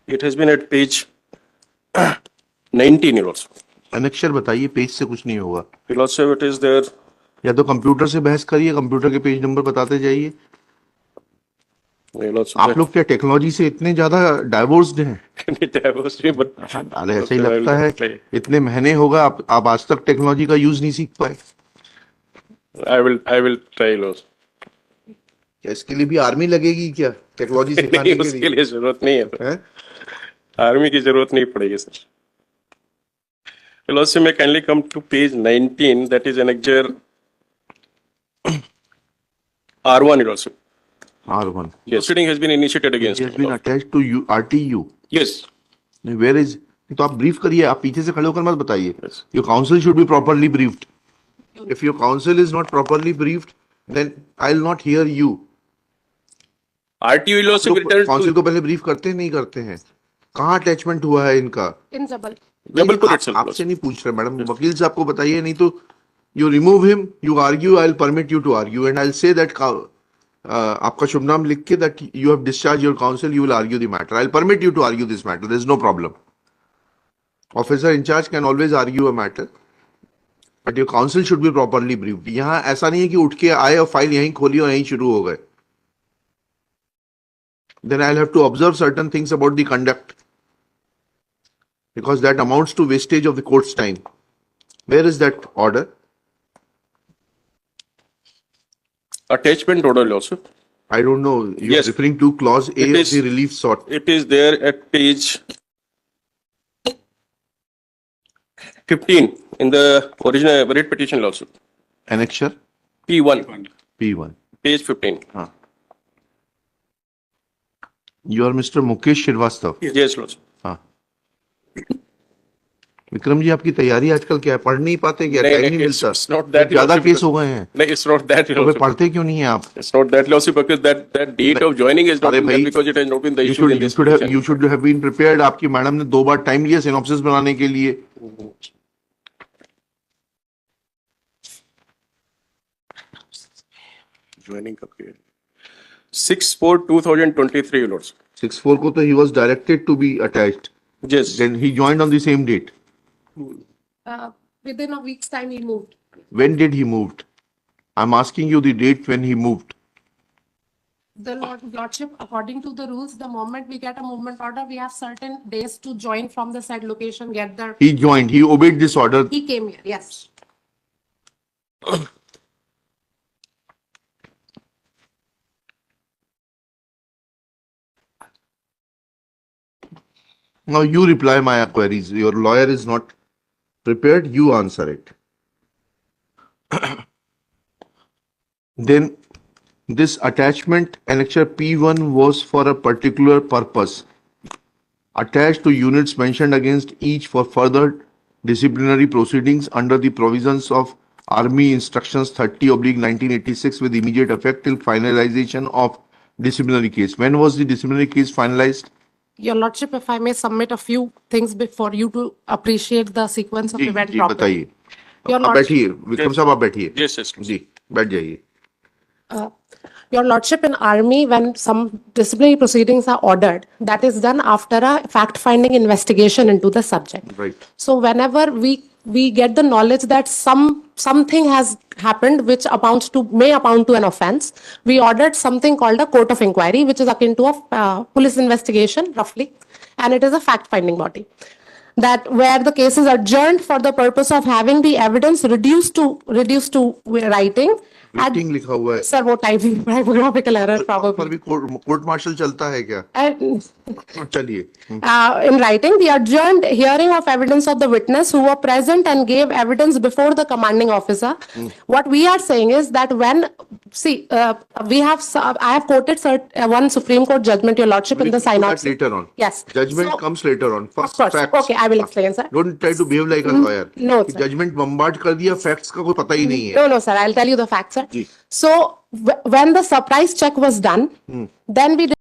It has been at page 19, Your Lordship. अनेक्शर बताइए, page से कुछ नहीं होगा। Your Lordship, it is there. या तो कंप्यूटर से बहस करिए, कंप्यूटर के पेज नंबर बताते जाइए। Your Lordship, आप लोग क्या टेक्नोलॉजी से इतने ज्यादा डाइवोर्स्ड हैं? but अरे ऐसा ही लगता है, इतने महीने होगा आप आज तक टेक्नोलॉजी का यूज नहीं सीख पाए। I will try, Lord. क्या इसके लिए भी आर्मी लगेगी क्या, टेक्नोलॉजी सिखाने नहीं, के उसके लिए? लिए जरूरत नहीं है। हैं? आर्मी की जरूरत नहीं पड़ेगी sir. Your Lordship, may kindly come to page 19, that is annexure R1, Your Lordship. R1. Yes. Proceeding has been initiated against It has him. been attached to you, RTU. Yes. Where is? तो आप brief करिए, आप पीछे से खड़े होकर मत बताइए। Yes. Your counsel should be properly briefed. If your counsel is not properly briefed, then I'll not hear you. RTU, Your Lordship, returned council to को पहले ब्रीफ करते नहीं करते हैं? कहाँ अटैचमेंट हुआ है इनका? इन जबल Jabalpur आप- itself. आपसे नहीं पूछ रहे मैडम, वकील साहब को बताइए, नहीं तो you remove him, you argue, I will permit you to argue and I will say that आपका शुभ नाम लिख के that you have discharge your counsel, you will argue the matter, I will permit you to argue this matter, there is no problem. Officer in charge can always argue a matter, but your counsel should be properly briefed. यहाँ ऐसा नहीं है कि उठ के आए और file यहीं खोली और यहीं शुरू हो गए। Then I'll have to observe certain things about the conduct, because that amounts to wastage of the court's time. Where is that order? attachment order, Your Lordship. I don't know. You're Yes. referring to clause A It of is- the relief sought. It is there at page 15 in the original writ petition, Your Lordship. Annexure P1, P1. page 15. You are Mr. Mukesh Shrivastava. Yes, Lordship. हाँ। विक्रम जी, आपकी तैयारी आजकल क्या है? पढ़ नहीं पाते क्या? नहीं, टाइम नहीं, नहीं मिलता? it's not that, ज्यादा Lordship, केस हो गए हैं, No, it's not that, Your तो फिर Lordship. पढ़ते क्यों नहीं है आप? It's not that, Lordship, because that date of joining is not अरे been भाई, there because it has not been the You issue should in you this should have petition. you should have been prepared. आपकी madam ने 2 बार time लिया synopsis बनाने के लिए। Joining का period. 6/4/2023, Your Lordship. 6/4 को तो he was directed to be attached. Yes. Then he joined on the same date. within a week's time he moved. When did he moved? I'm asking you the date when he moved. The Lordship, according to the rules, the moment we get a movement order, we have certain days to join from the said location, get there. He joined. He obeyed this order. He came here, yes. Now you reply my queries. Your lawyer is not prepared. You answer it. Then this attachment annexure P1 was for a particular purpose, attached to units mentioned against each for further disciplinary proceedings under the provisions of Army Instructions 30/1986 with immediate effect till finalization of disciplinary case. When was the disciplinary case finalized? Your Lordship, if I may submit a few things before you to appreciate the sequence of ji event ji properly. बताइए। Your आप Lordship, बैठिए, विक्रम साहब आप बैठिए। Yes, yes. जी बैठ जाइए। Your Lordship, in Army, when some disciplinary proceedings are ordered, that is done after a fact-finding investigation into the subject. Right. So whenever we get the knowledge that something has happened which may amount to an offense, we ordered something called a court of inquiry, which is akin to a police investigation roughly, and it is a fact-finding body. That where the case is adjourned for the purpose of having the evidence reduced to writing. Meeting लिखा हुआ है। Sir, वो typographical error पर probably. भी court martial चलता है क्या? चलिए। In writing, the adjourned hearing of evidence of the witness who were present and gave evidence before the commanding officer. What we are saying is that I have quoted one Supreme Court judgment, Your Lordship, in the We'll do that synopsis. later on. Yes. Judgment So- comes later on. Of First course. facts. Okay, I will explain, sir. Don't try to behave like a lawyer. No, sir. Judgment bombard कर दिया, facts का कोई पता ही नहीं है। No, sir. I'll tell you the facts, sir. Ji. So when the surprise check was done, then we